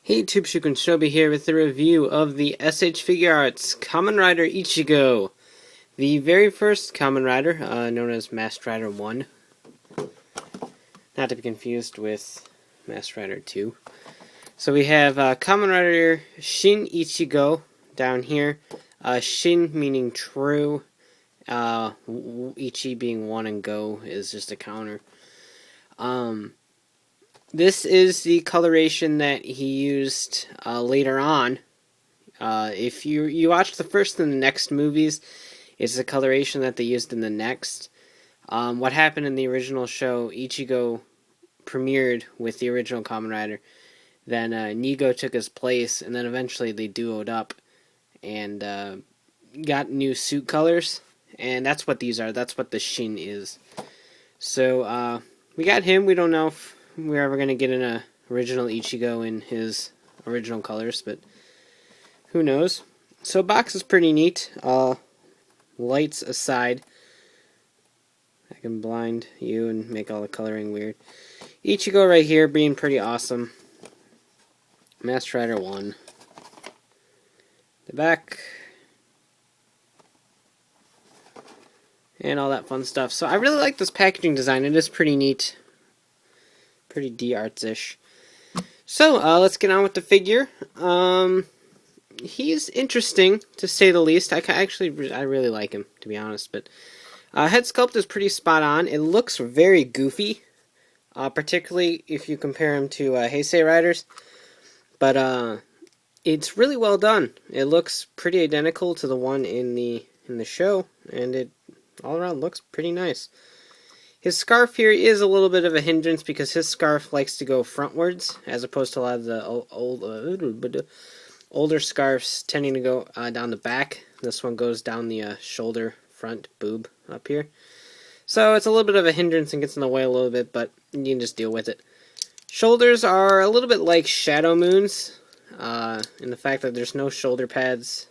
Hey YouTube, Shinobi here with a review of the S.H.Figuarts Kamen Rider Ichigo, the very first Kamen Rider, known as Masked Rider 1, not to be confused with Masked Rider 2. So we have Kamen Rider Shin Ichigo down here, Shin meaning true, Ichi being one and go is just a counter. This is the coloration that he used later on. If you watch the first and the next movies, it's the coloration that they used in the next. What happened in the original show, Ichigo premiered with the original Kamen Rider. Then Nigo took his place, and then eventually they duoed up and got new suit colors. And that's what these are. That's what the Shin is. So we got him. We don't know if we're ever going to get an original Ichigo in his original colors, but who knows. So box is pretty neat. Lights aside, I can blind you and make all the coloring weird. Ichigo right here being pretty awesome. Masked Rider 1. The back. And all that fun stuff. So I really like this packaging design. It is pretty neat. Pretty D-arts-ish. So, let's get on with the figure. He's interesting, to say the least. I really like him, to be honest. But head sculpt is pretty spot on. It looks very goofy, particularly if you compare him to Heisei Riders. But it's really well done. It looks pretty identical to the one in the show, and it all around looks pretty nice. His scarf here is a little bit of a hindrance because his scarf likes to go frontwards, as opposed to a lot of the older scarves tending to go down the back. This one goes down the shoulder, front, boob up here. So it's a little bit of a hindrance and gets in the way a little bit, but you can just deal with it. Shoulders are a little bit like Shadow Moon's, in the fact that there's no shoulder pads.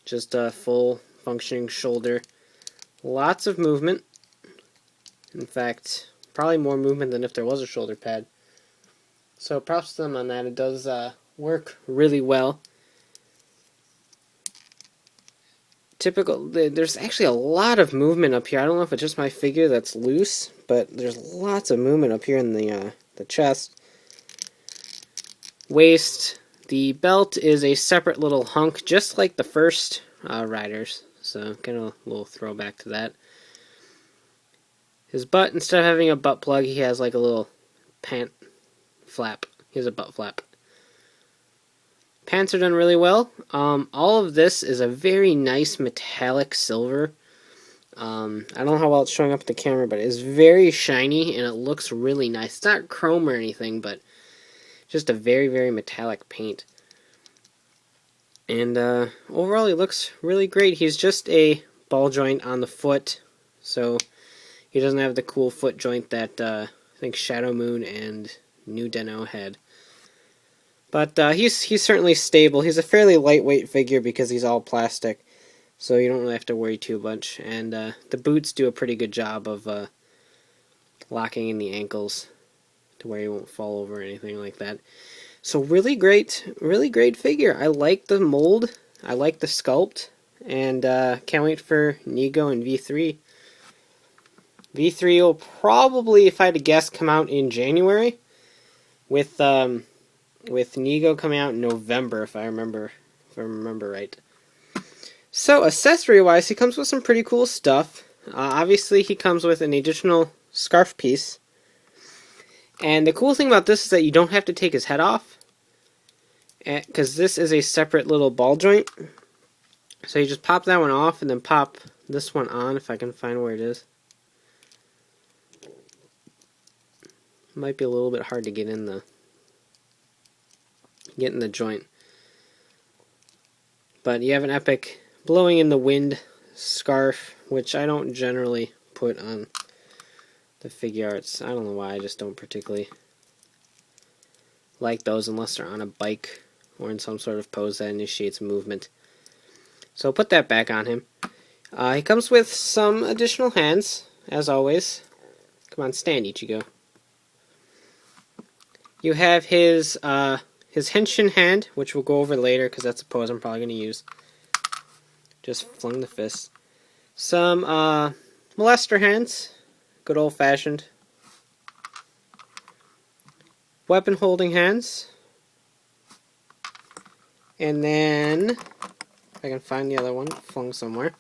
Just a full functioning shoulder. Lots of movement. In fact, probably more movement than if there was a shoulder pad. So props to them on that. It does work really well. There's actually a lot of movement up here. I don't know if it's just my figure that's loose, but there's lots of movement up here in the chest. Waist. The belt is a separate little hunk, just like the first Riders. So kind of a little throwback to that. His butt, instead of having a butt plug, he has like a little pant flap. He has a butt flap. Pants are done really well. All of this is a very nice metallic silver. I don't know how well it's showing up at the camera, but it's very shiny and it looks really nice. It's not chrome or anything, but just a very, very metallic paint. And overall, he looks really great. He's just a ball joint on the foot, so he doesn't have the cool foot joint that I think Shadow Moon and New Den-O had. But he's certainly stable. He's a fairly lightweight figure because he's all plastic, so you don't really have to worry too much. And the boots do a pretty good job of locking in the ankles to where he won't fall over or anything like that. So really great figure. I like the mold. I like the sculpt, and can't wait for Nigo and V3. V3 will probably, if I had to guess, come out in January, with Nigo coming out in November, if I remember right. So accessory-wise, he comes with some pretty cool stuff. Obviously, he comes with an additional scarf piece, and the cool thing about this is that you don't have to take his head off, because this is a separate little ball joint. So you just pop that one off, and then pop this one on, if I can find where it is. Might be a little bit hard to get in the joint, but you have an epic blowing in the wind scarf, which I don't generally put on the Figuarts. I don't know why, I just don't particularly like those unless they're on a bike or in some sort of pose that initiates movement. So put that back on him. He comes with some additional hands, as always. Come on, stand, Ichigo. You have his Henshin hand, which we'll go over later because that's a pose I'm probably going to use. Just flung the fist. Some molester hands, good old fashioned. Weapon holding hands. And then, if I can find the other one, flung somewhere.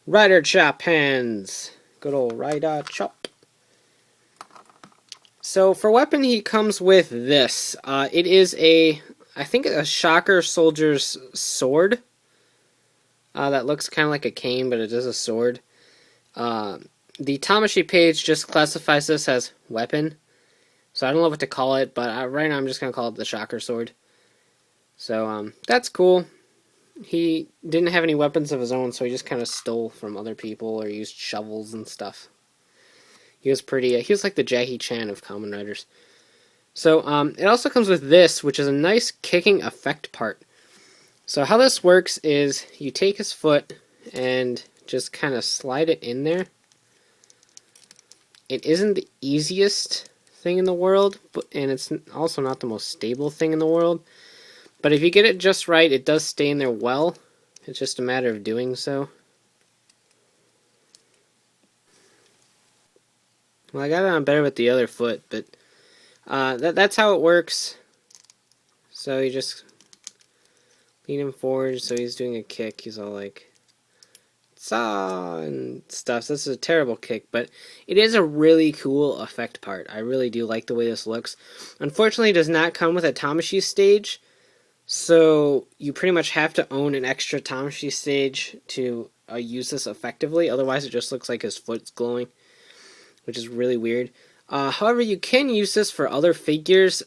Rider chop hands. Good old rider chop. So for weapon, he comes with this. It is I think a Shocker Soldier's sword. That looks kind of like a cane, but it is a sword. The Tamashii page just classifies this as weapon. So I don't know what to call it, but right now I'm just going to call it the Shocker Sword. So that's cool. He didn't have any weapons of his own, so he just kind of stole from other people or used shovels and stuff. He was he was like the Jackie Chan of Kamen Riders. So it also comes with this, which is a nice kicking effect part. So how this works is you take his foot and just kind of slide it in there. It isn't the easiest thing in the world, and it's also not the most stable thing in the world. But if you get it just right, it does stay in there well. It's just a matter of doing so. Well, I got it on better with the other foot, but that's how it works. So you just lean him forward, so he's doing a kick. He's all like, "Saw" and stuff. So this is a terrible kick, but it is a really cool effect part. I really do like the way this looks. Unfortunately, it does not come with a Tamashii stage. So you pretty much have to own an extra Tamashii stage to use this effectively. Otherwise, it just looks like his foot's glowing, which is really weird. However, you can use this for other figures.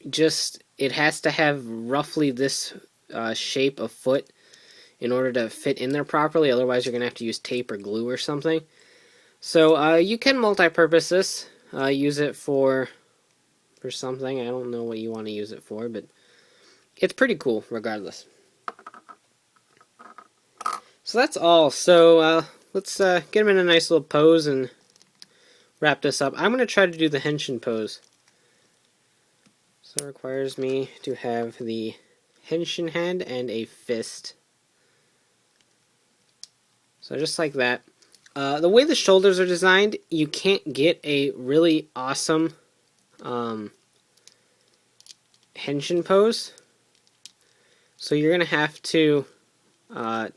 Just it has to have roughly this shape of foot in order to fit in there properly. Otherwise, you're going to have to use tape or glue or something. So you can multi-purpose this. Use it for something. I don't know what you want to use it for, but it's pretty cool regardless. So that's all. So let's get him in a nice little pose and wrap this up. I'm going to try to do the Henshin Pose. So it requires me to have the Henshin hand and a fist. So just like that. The way the shoulders are designed, you can't get a really awesome Henshin Pose. So you're going to have to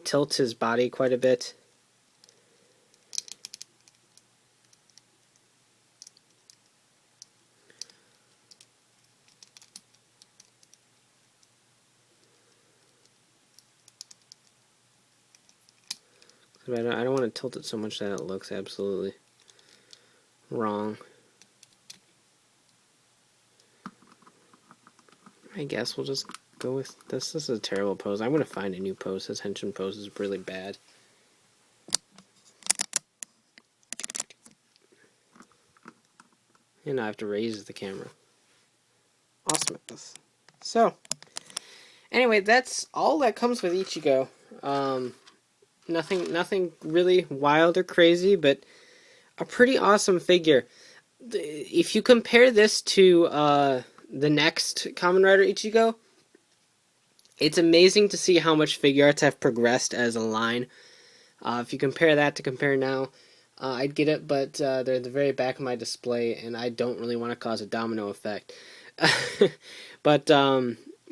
tilt his body quite a bit. I don't want to tilt it so much that it looks absolutely wrong. I guess we'll just go with this. This is a terrible pose. I'm going to find a new pose. This Henshin Pose is really bad. And I have to raise the camera. Awesomeness. So, anyway, that's all that comes with Ichigo. Nothing really wild or crazy, but a pretty awesome figure. If you compare this to the next Kamen Rider Ichigo, it's amazing to see how much Figuarts have progressed as a line. If you compare that to compare now, I'd get it, but they're at the very back of my display, and I don't really want to cause a domino effect. But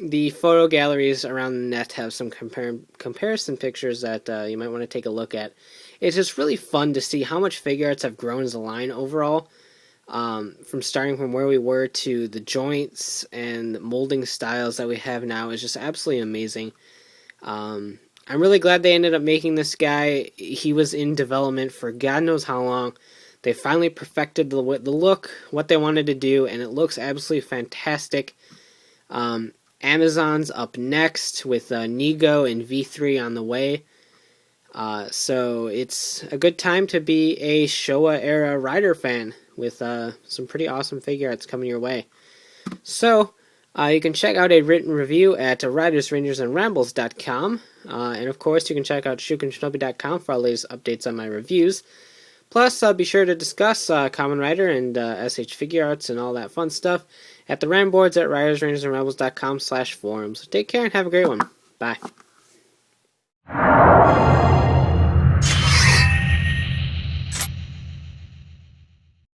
the photo galleries around the net have some comparison pictures that you might want to take a look at. It's just really fun to see how much Figuarts have grown as a line overall. From starting from where we were to the joints and molding styles that we have now is just absolutely amazing. I'm really glad they ended up making this guy. He was in development for God knows how long. They finally perfected the look, what they wanted to do, and it looks absolutely fantastic. Amazon's up next with Nigo and V3 on the way. So it's a good time to be a Showa-era Rider fan with some pretty awesome Figuarts coming your way. So you can check out a written review at ridersrangersandrambles.com. And of course, you can check out shukenshinobi.com for all the latest updates on my reviews. Plus, be sure to discuss Kamen Rider and S.H.Figuarts and all that fun stuff at the Ram boards at ridersrangersandrebels.com/forums. So take care and have a great one. Bye.